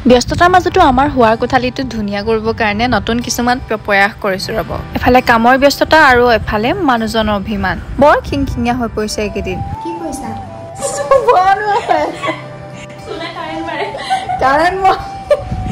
ব্যস্ততাৰ মাজতো আমাৰ হোৱাৰ কোঠালিটো ধুনীয়া কৰিবৰ কাৰণে নতুন কিছুমান প্ৰয়াস কৰিছো ৰব এফালে কামৰ ব্যস্ততা আৰু এফালে মানুহজনৰ অভিমান বৰ খিংখিঙিয়া হৈ পৰিছে এইকেইদিন কি কৈছা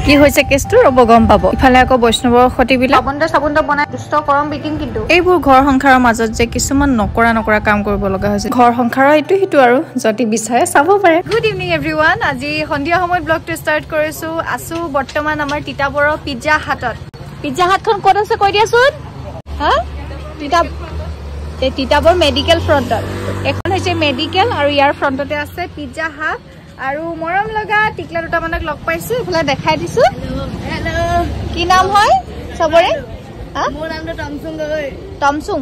কি হৈছে কেছটো ৰব গম পাব ইফালে আকৌ বৈষ্ণৱৰ সতিবিলাক চাবুন্দ বনাই দুষ্ট কৰম বিকিং কিন্তু এইবোৰ ঘৰ সংসাৰৰ মাজত যে কিছুমান নকৰা কাম কৰিব লগা হৈছে ঘৰ সংসাৰৰ এইটো হিটো আৰু যদি বিচাৰে চাব পাৰে গুড ইভিনিং এভৰিৱান আজি সন্ধিয়া সময়ত ব্লগটো ষ্টাৰ্ট কৰিছো আছো বৰ্তমান আমাৰ তিতাবৰৰ পিজ্জা হাটখন ক'ত আছে কৈ দিয়াচোন হা তিতাবৰ মেডিকেল ফ্ৰণ্টত এখন হৈছে মেডিকেল আৰু ইয়াৰ ফ্ৰণ্টতে আছে পিজ্জা হাট আৰু মৰম লগা টিকলা দুটামানক লগ পাইছো ইফালে দেখাই দিছো কি নাম হয় চবৰে মোৰ নামটো টমচুং গগৈ টমচুং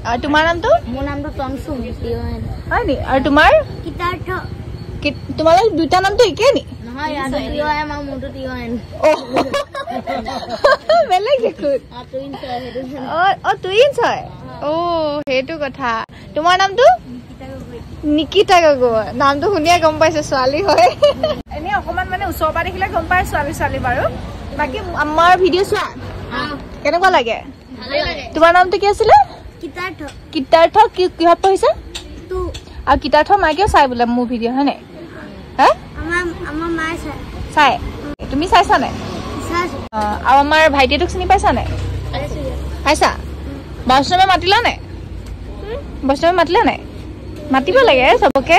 আৰু তোমাৰ নামটো মোৰ নামটো টমচুং তিৱান হয় নি আৰু তোমাৰ কিতাৰ্থ তোমালোক দুটা নামটো একেই নি নহয় ইয়াত তিৱান আৰু মোৰটো তিৱান বেলেগ দেখোন টুইনছ হয় সেইটো কথা তোমাৰ নামটো নিকিতা গগৈ নামটো শুনিয়ে গম পাইছো ছোৱালী হয় এনে অকমান মানে ওচৰৰ পৰা দেখিলে গম পাই ছোৱালী বাৰু বাকী আমাৰ ভিডিঅ' চোৱা কেনেকুৱা লাগে তোমাৰ নামটো কি আছিলে কিতাৰ্থ কিহত পঢ়িছা আৰু কিতাৰ্থ মাকেও চাই বোলে মোৰ ভিডিঅ' হয় নাই চাই তুমি চাইছা নাই আৰু আমাৰ ভাইটিটোক চিনি পাইছা নাই পাইছা বৈষ্ণৱে মাতিলা নাই বৈষ্ণৱে মাতিলা নাই মাতিব লাগে চবকে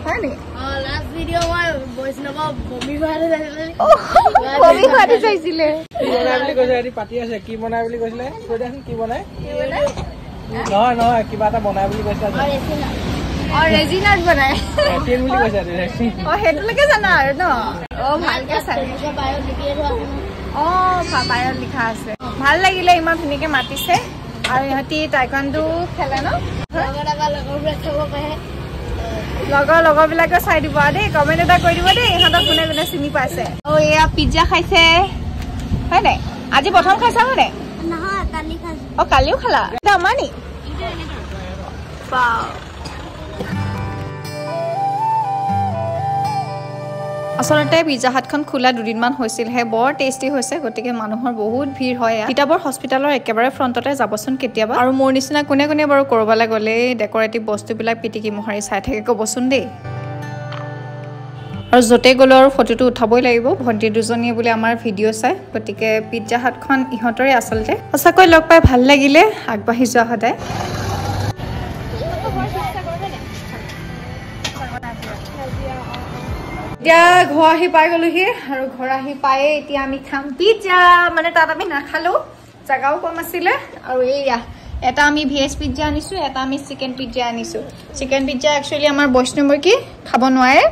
হয় নি চাইছিলে কি বনাই বুলি কৈছিলে কি বনাই নহয় কিবা এটা বনাই বুলি কৈছিলে ৰেজিনাৰ্ড বনাই সেইটোলৈকে জানা আৰু ন ভালকে বায়ত লিখা আছে ভাল লাগিলে ইমান ধুনীয়াকে মাতিছে আৰু ইহঁতি টাইকোৱাণ্ডো খেলে ন লগৰ বিলাকে চাই দিব দেই কমেণ্ট এটা কৰি দিব দেই ইহঁতক কোনে কোনে চিনি পাইছে এয়া পিজ্জা খাইছে হয় নাই আজি প্ৰথম খাইছা হয় নাই কালিও খালা আমাৰ নি আচলতে পিজ্জা হাটখন খোলা দুদিনমান হৈছিলহে বৰ টেষ্টি হৈছে গতিকে মানুহৰ বহুত ভিৰ হয় তিতাবৰ হস্পিটেলৰ একেবাৰে ফ্ৰণ্টতে যাবচোন কেতিয়াবা আৰু মোৰ নিচিনা কোনে কোনে বাৰু কৰবালৈ গ'লে ডেকৰেটিভ বস্তুবিলাক পিটিকি মোহাৰি চাই থাকে ক'বচোন দেই আৰু য'তে গ'লেও আৰু ফটোটো উঠাবই লাগিব ভণ্টি দুজনীয়ে বোলে আমাৰ ভিডিঅ' চাই গতিকে পিজ্জা হাটখন ইহঁতৰে আচলতে সঁচাকৈ লগ পাই ভাল লাগিলে আগবাঢ়ি যোৱা সদায় এতিয়া ঘৰ আহি পাই গলোহি আৰু ঘৰ আহি পায়ে এতিয়া আমি খাম পিজ্জা মানে তাত আমি নাখালো জাগাও কম আছিলে আৰু এইয়া এটা আমি ভেজ পিজ্জা আনিছো এটা আমি চিকেন পিজ্জা আনিছো চিকেন পিজ্জা একচুৱেলি আমাৰ বৈষ্ণৱৰ কি খাব নোৱাৰে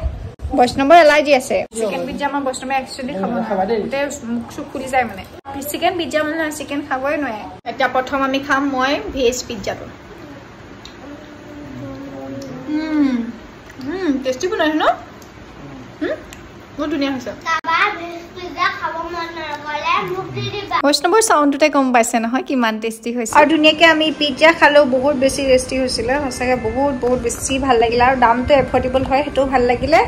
বৈষ্ণৱৰ এলাৰ্জি আছে চিকেন পিজ্জা আমাৰ বৈষ্ণৱে একচুৱেলি খাব নোৱাৰে মুখ চুখ ফুলি যায় মানে চিকেন পিজ্জা মানে চিকেন খাবই নোৱাৰে এতিয়া প্ৰথম আমি খাম মই ভেজ পিজ্জাটো টেষ্টি বনাইছো ন বহুত ধুনীয়া হৈছে বৈষ্ণৱৰ চাউণ্ডটোতে গম পাইছে নহয় কিমান টেষ্টি হৈছে আৰু ধুনীয়াকে আমি পিজ্জা খালো বহুত বেছি টেষ্টি হৈছিলে সঁচাকে বহুত বেছি ভাল লাগিলে আৰু দামটো এফৰ্ডেবল হয় সেইটো ভাল লাগিলে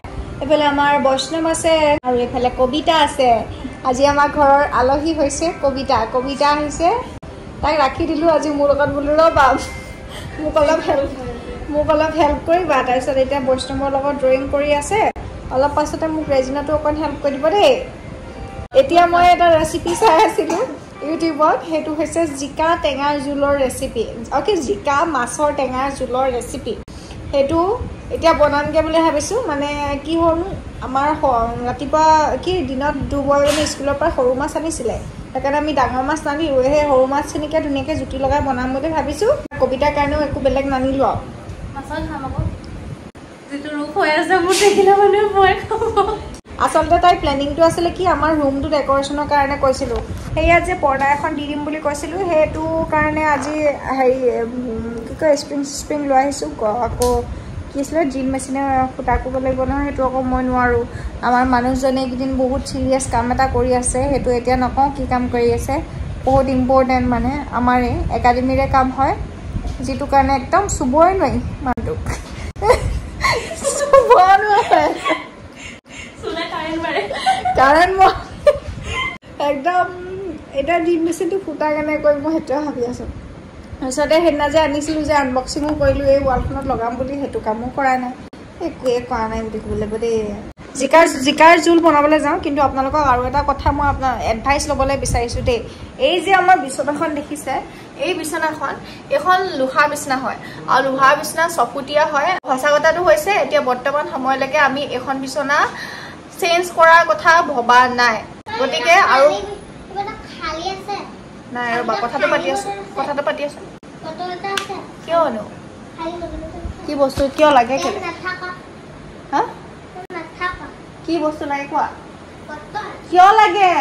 এইফালে আমাৰ বৈষ্ণৱ আছে আৰু এইফালে কবিতা আছে আজি আমাৰ ঘৰৰ আলহী হৈছে কবিতা আহিছে তাইক ৰাখি দিলো আজি মোৰ লগত বোলো ৰ'বা মোক অলপ হেল্প কৰিবা তাৰপিছত এতিয়া বৈষ্ণৱৰ লগত ড্ৰয়িং কৰি আছে অলপ পাছতে মোক ৰেজিনাটো অকণ হেল্প কৰি দিব দেই এতিয়া মই এটা ৰেচিপি চাই আছিলোঁ ইউটিউবত সেইটো হৈছে জিকা টেঙাৰ জোলৰ ৰেচিপি জিকা মাছৰ টেঙাৰ জোলৰ ৰেচিপি সেইটো এতিয়া বনামগৈ বুলি ভাবিছোঁ মানে কি হ'ল আমাৰ ৰাতিপুৱা দিনত দুবৰজনী স্কুলৰ পৰা সৰু মাছ আনিছিলে সেইকাৰণে আমি ডাঙৰ মাছ নানিলোঁ সেই সৰু মাছখিনিকে ধুনীয়াকৈ জুতি লগাই বনাম বুলি ভাবিছোঁ কবিতাৰ কাৰণেও একো বেলেগ নানিলোঁ আৰু আচলতে তাই প্লেনিংটো আছিলে কি আমাৰ ৰুমটো ডেকৰেশ্যনৰ কাৰণে কৈছিলোঁ সেয়া যে পৰ্দা এখন দি দিম বুলি কৈছিলোঁ সেইটো কাৰণে আজি হেৰি কি কয় স্প্ৰিং লৈ আহিছোঁ আকৌ কি আছিলে ড্ৰিল মেচিনে ফুটা কৰিব লাগিব নহয় সেইটো আকৌ মই নোৱাৰোঁ আমাৰ মানুহজনে এইকেইদিন বহুত চিৰিয়াছ কাম এটা কৰি আছে সেইটো এতিয়া নকওঁ কি কাম কৰি আছে বহুত ইম্পৰ্টেণ্ট মানে আমাৰ একাডেমীৰে কাম হয় যিটো কাৰণে একদম চুবই নোৱাৰি মানুহটোক কাৰণ মই একদম এটা ড্ৰিল মেচিনটো ফুটা কেনে কৰি মই সেইটোৱে ভাবি আছোঁ তাৰপিছতে সেইদিনা যে আনিছিলোঁ যে আনবক্সিঙো কৰিলোঁ এই ৱালখনত লগাম বুলি সেইটো কামো কৰা নাই একোৱে কৰা নাই বুলি ক'ব লাগিব দেই জিকাৰ জোল বনাবলৈ যাওঁ কিন্তু আপোনালোকক আৰু এটা কথা মই আপোনাৰ এডভাইচ ল'বলৈ বিচাৰিছোঁ দেই এই যে আমাৰ বিচনাখন দেখিছে এই বিচনাখন এখন লোহা বিচনা হয় আৰু লোহা বিচনা চকুতীয়া হয় সঁচা কথাটো হৈছে এতিয়া বৰ্তমান সময়লৈকে আমি এখন বিচনা চেঞ্জ কৰাৰ কথা ভবা নাই গতিকে আৰু নাই ৰ'বা কথাটো পাতি আছোঁ কিয়নো কি বস্তু কিয় লাগে কেলে হা কি বস্তু লাগে কোৱা কিয় লাগে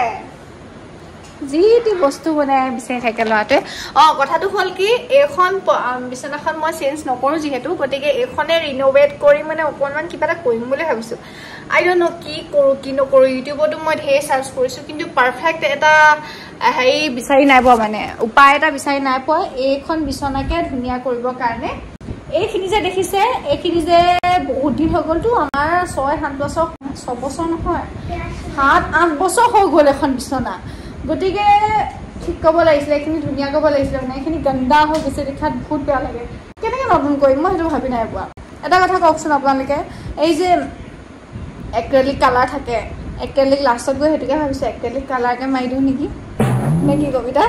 যি টি বস্তু মানে বিচাৰি থাকে ল'ৰাটোৱে কথাটো হ'ল কি এইখন বিচনাখন মই চেঞ্জ নকৰোঁ যিহেতু গতিকে এইখনে ৰিন'ভেট কৰি মানে অকণমান কিবা এটা কৰিম বুলি ভাবিছোঁ আই ডণ্ট ন' কি কৰোঁ কি নকৰোঁ ইউটিউবতো মই ঢেৰ চাৰ্চ কৰিছোঁ কিন্তু পাৰফেক্ট এটা হেৰি বিচাৰি নাই পোৱা মানে উপায় এটা বিচাৰি নাই পোৱা এইখন বিচনাকে ধুনীয়া কৰিবৰ কাৰণে এইখিনি যে দেখিছে এইখিনি যে বহুত দিন হৈ গ'লতো আমাৰ 6-7 বছৰ 6 বছৰ নহয় 7-8 বছৰ হৈ গ'ল এখন বিচনা গতিকে ঠিক ক'ব লাগিছিলে এইখিনি ধুনীয়া কৰিব লাগিছিলে মানে এইখিনি গন্দা হৈ গৈছে দেখাত বহুত বেয়া লাগে কেনেকৈ নতুন কৰিম মই সেইটো ভাবি নাই পোৱা এটা কথা কওকচোন আপোনালোকে এই যে এক্ৰেলিক কালাৰ থাকে এক্ৰেলিক লাষ্টত গৈ সেইটোকে ভাবিছোঁ এক্ৰেলিক কালাৰকে মাৰি দিওঁ নেকি নে কি কবিতা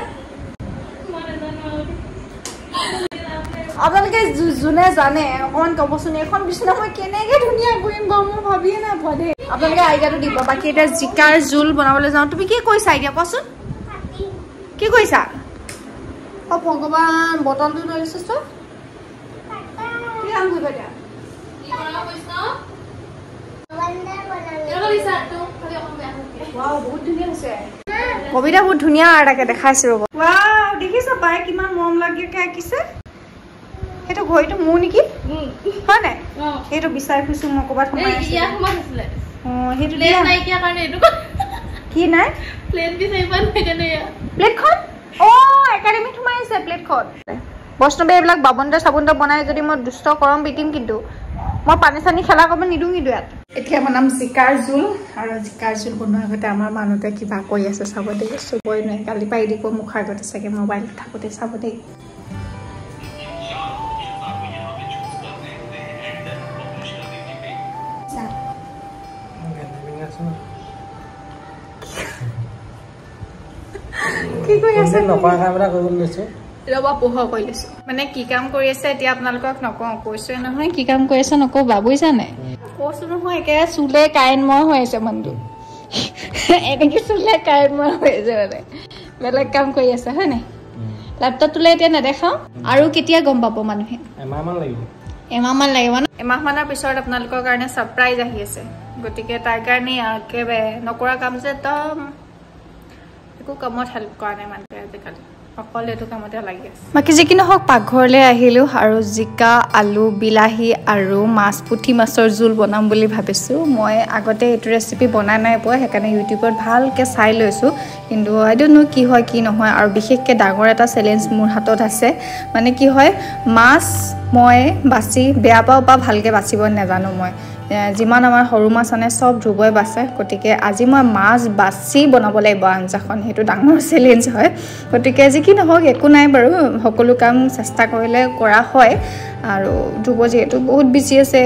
আপোনালোকে যোনে জানে অকণমান ক'বচোন এখন বিচনা মই কেনেকৈ ধুনীয়া কৰিম বাৰু মই ভাবিয়ে নাই পোৱা দেই আপোনালোকে আইডিয়াটো দিব বাকী এতিয়া জিকাৰ জোল বনাবলৈ যাওঁ তুমি কি কৰিছা আইডিয়া কোৱাচোন কি কৰিছা ভগৱান বটলটো লৈ লৈছোঁ চোন কি কাম কৰিব এতিয়া বহুত ধুনীয়া হৈছে কবিতা বহুত ধুনীয়া আৰ্টাকে দেখাইছে ৰ'ব দেখিছা পাই কিমান মৰম লাগে আঁকিছে সেইটো ঘড়ীটো মোৰ নেকি হয় নাই সেইটো বিচাৰি ফুৰিছোঁ মই ক'ৰবাত সোমাই সেইটো কি নাই প্লেটখন একাডেমিত সোমাই আছে প্লেটখন বৈষ্ণৱে এইবিলাক বাবন্দ চাবোন বনাই যদি মই দুষ্ট কৰম বিটিম কিন্তু মই পানী চানী খেলা কৰিব নিদিওঁ কিন্তু ইয়াত এতিয়া বনাম জিকাৰ জোল আৰু জিকাৰ জোল বনোৱাৰ আগতে আমাৰ মানুহটোৱে কিবা কৰি আছে চাব দেই চবই নোৱাৰে কালি পাই দিব মুখাৰ আগতে চাগে মোবাইলত থাকোঁতে চাব দেই কি কৰি আছে নকৰা কাম এটা কৰিব লৈছোঁ ৰবা পোহৰ কৰি লৈছোঁ মানে কি কাম কৰি আছে এতিয়া আপোনালোকক নকওঁ কৈছোৱে নহয় কি কাম কৰি আছে নক'বা বুজিছানে কৈছোঁ নহয় একেবাৰে চুলে কাৰেণ্টময় হৈ আছে মানুহটো এনেকৈ চুলে কাৰেণ্টময় হৈ আছে মানে বেলেগ কাম কৰি আছে হয় নাই লেপটপ তোলে এতিয়া নেদেখাওঁ আৰু কেতিয়া গম পাব মানুহে এমাহমান লাগিব ন এমাহমানৰ পিছত আপোনালোকৰ কাৰণে ছাৰপ্ৰাইজ আহি আছে গতিকে তাৰ কাৰণে একেবাৰে নকৰা কাম যে একদম একো কামত হেল্প কৰা নাই মানুহে আজিকালি অকল এইটো কামতে লাগি আছে বাকী যি কি নহওক পাকঘৰলৈ আহিলোঁ আৰু জিকা আলু বিলাহী আৰু মাছ পুঠি মাছৰ জোল বনাম বুলি ভাবিছোঁ মই আগতে এইটো ৰেচিপি বনাই নাই পোৱা সেইকাৰণে ইউটিউবত ভালকৈ চাই লৈছোঁ কিন্তু আই ডণ্ট ন' কি হয় কি নহয় আৰু বিশেষকৈ ডাঙৰ এটা চেলেঞ্জ মোৰ হাতত আছে মানে কি হয় মাছ মই বাছি বেয়া পাওঁ বা ভালকৈ বাচিব নাজানো মই যিমান আমাৰ সৰু মাছ আনে চব ধুবই বাচে গতিকে আজি মই মাছ বাছি বনাব লাগিব আঞ্জাখন সেইটো ডাঙৰ চেলেঞ্জ হয় গতিকে যি কি নহওক একো নাই বাৰু সকলো কাম চেষ্টা কৰিলে কৰা হয় আৰু ধুব যিহেতু বহুত বিজি আছে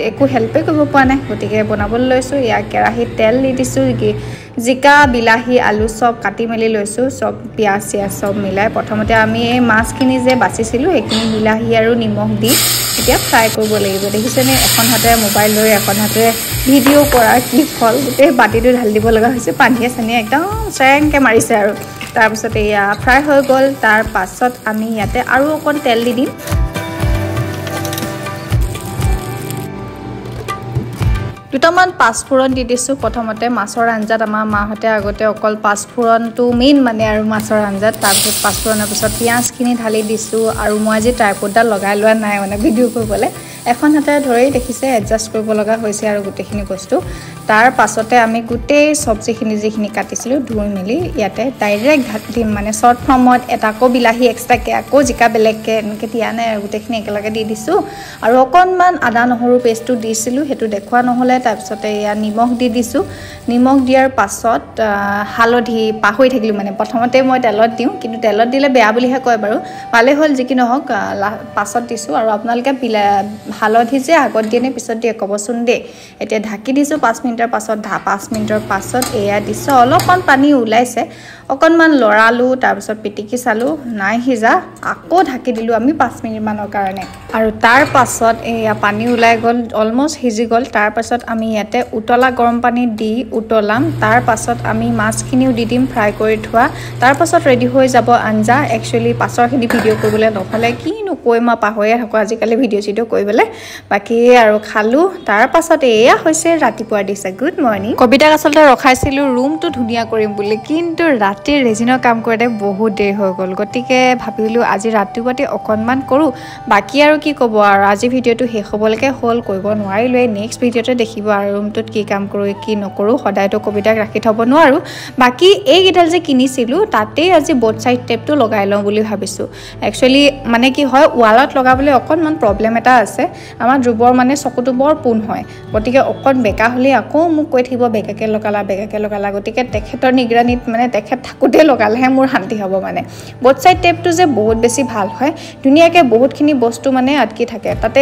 একো হেল্পেই কৰিব পৰা নাই গতিকে বনাবলৈ লৈছোঁ ইয়াক কেৰাহীত তেল দি দিছোঁ জিকা বিলাহী আলু চব কাটি মেলি লৈছোঁ চব পিঁয়াজ চিয়াজ চব মিলাই প্ৰথমতে আমি এই মাছখিনি যে বাচিছিলোঁ সেইখিনি বিলাহী আৰু নিমখ দি এতিয়া ফ্ৰাই কৰিব লাগিব দেখিছেনে এখন হাতে মোবাইল লৈ এখন হাতে ভিডিঅ' কৰাৰ কি ফল গোটেই বাতিটো ঢালি দিব লগা হৈছে পানীয়ে চানীয়ে একদম চেৰেংকৈ মাৰিছে আৰু তাৰপিছত এয়া ফ্ৰাই হৈ গ'ল তাৰ পাছত আমি ইয়াতে আৰু অকণ তেল দি দিম দুটামান পাঁচফোৰণ দি দিছোঁ প্ৰথমতে মাছৰ আঞ্জাত আমাৰ মাহঁতে আগতে অকল পাঁচফোৰণটো মেইন মানে আৰু মাছৰ আঞ্জাত তাৰপিছত পাঁচফোৰণৰ পিছত পিঁয়াজখিনি ঢালি দিছোঁ আৰু মই আজি ট্ৰাইপডডাল লগাই লোৱা নাই মানে ভিডিঅ' কৰিবলৈ এখন হাতে ধৰি দেখিছে এডজাষ্ট কৰিব লগা হৈছে আৰু গোটেইখিনি বস্তু তাৰ পাছতে আমি গোটেই সবজিখিনি যিখিনি কাটিছিলোঁ ধুই মেলি ইয়াতে ডাইৰেক্ট ঘাট দিম মানে শ্বৰ্ট ফৰ্মত এটা আকৌ বিলাহী এক্সট্ৰাকৈ আকৌ জিকা বেলেগকৈ এনেকৈ দিয়া নাই আৰু গোটেইখিনি একেলগে দি দিছোঁ আৰু অকণমান আদা নহৰু পেষ্টটো দিছিলোঁ সেইটো দেখুওৱা নহ'লে তাৰপিছতে এয়া নিমখ দি দিছোঁ নিমখ দিয়াৰ পাছত হালধি পাহৰি থাকিলোঁ মানে প্ৰথমতে মই তেলত দিওঁ কিন্তু তেলত দিলে বেয়া বুলিহে কয় বাৰু ভালেই হ'ল যি কি নহওক পাছত দিছোঁ আৰু আপোনালোকে হালধি যে আগত দিয়ে নে পিছত দিয়ে ক'বচোন দেই এতিয়া ঢাকি দিছোঁ 5 মিনিটৰ পাছত 5 মিনিটৰ পাছত এয়া দিছোঁ অলপমান পানী ওলাইছে অকণমান লৰালোঁ তাৰপিছত পিটিকি চালোঁ নাই সিজা আকৌ ঢাকি দিলোঁ আমি 5 মিনিটমানৰ কাৰণে আৰু তাৰ পাছত এয়া পানী ওলাই গ'ল অলমষ্ট সিজি গ'ল তাৰ পাছত আমি ইয়াতে উতলা গৰম পানী দি উতলাম তাৰ পাছত আমি মাছখিনিও দি দিম ফ্ৰাই কৰি থোৱা তাৰ পাছত ৰেডি হৈ যাব আঞ্জা একচুৱেলি পাছৰখিনি ভিডিঅ' কৰিবলৈ নহ'লে কিনো কৈ মই পাহৰিয়ে থাকোঁ আজিকালি ভিডিঅ' চিডিঅ' কৰিবলৈ বাকী আৰু খালোঁ তাৰ পাছত এয়া হৈছে ৰাতিপুৱাৰ দিছে গুড মৰ্ণিং কবিতাক আচলতে ৰখাইছিলোঁ ৰুমটো ধুনীয়া কৰিম বুলি কিন্তু ৰাতিৰ ৰেজিনৰ কাম কৰোঁতে বহুত দেৰি হৈ গ'ল গতিকে ভাবিলোঁ আজি ৰাতিপুৱাতে অকণমান কৰোঁ বাকী আৰু কি ক'ব আৰু আজি ভিডিঅ'টো শেষ হ'বলৈকে হ'ল কৰিব নোৱাৰিলোৱে নেক্সট ভিডিঅ'তে দেখিব আৰু ৰুমটোত কি কাম কৰোঁ কি নকৰোঁ সদায়তো কবিতাক ৰাখি থ'ব নোৱাৰোঁ বাকী এইকেইডাল যে কিনিছিলোঁ তাতেই আজি বোথ চাইড টেপটো লগাই লওঁ বুলি ভাবিছোঁ একচুৱেলি মানে কি হয় ৱালত লগাবলৈ অকণমান প্ৰব্লেম এটা আছে আমাৰ ধ্ৰুৱৰ মানে চকুটো বৰ পোন হয় গতিকে অকণ বেকা হ'লে আকৌ মোক কৈ থাকিব বেকাকৈ লগালা গতিকে তেখেতৰ নিগৰানীত মানে তেখেত থাকোঁতে লগালেহে মোৰ শান্তি হ'ব মানে বোথ চাইড টেপটো যে বহুত বেছি ভাল হয় ধুনীয়াকৈ বহুতখিনি বস্তু মানে আটকি থাকে তাতে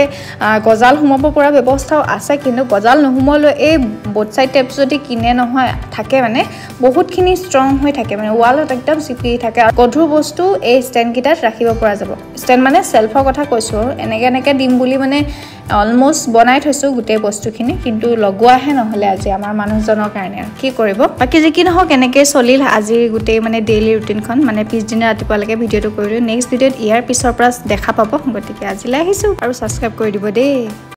গজাল সোমাব পৰা ব্যৱস্থাও আছে কিন্তু গজাল নোসোমালেও এই বোথ চাইড টেপ যদি কিনে নহয় থাকে মানে বহুতখিনি ষ্ট্ৰং হৈ থাকে মানে ৱালত একদম চিপি থাকে আৰু গধুৰ বস্তু এই ষ্টেণ্ডকেইটাত ৰাখিব পৰা যাব ষ্টেণ্ড মানে চেল্ফৰ কথা কৈছোঁ এনেকৈ দিম বুলি মানে অলমষ্ট বনাই থৈছোঁ গোটেই বস্তুখিনি কিন্তু লগোৱাহে নহ'লে আজি আমাৰ মানুহজনৰ কাৰণে আৰু কি কৰিব বাকী যি কি নহওক এনেকৈ চলিল আজিৰ গোটেই মানে ডেইলি ৰুটিনখন মানে পিছদিনা ৰাতিপুৱালৈকে ভিডিঅ'টো কৰিলোঁ নেক্সট ভিডিঅ'ত ইয়াৰ পিছৰ পৰা দেখা পাব গতিকে আজিলৈ আহিছোঁ আৰু ছাবস্ক্ৰাইব কৰি দিব দেই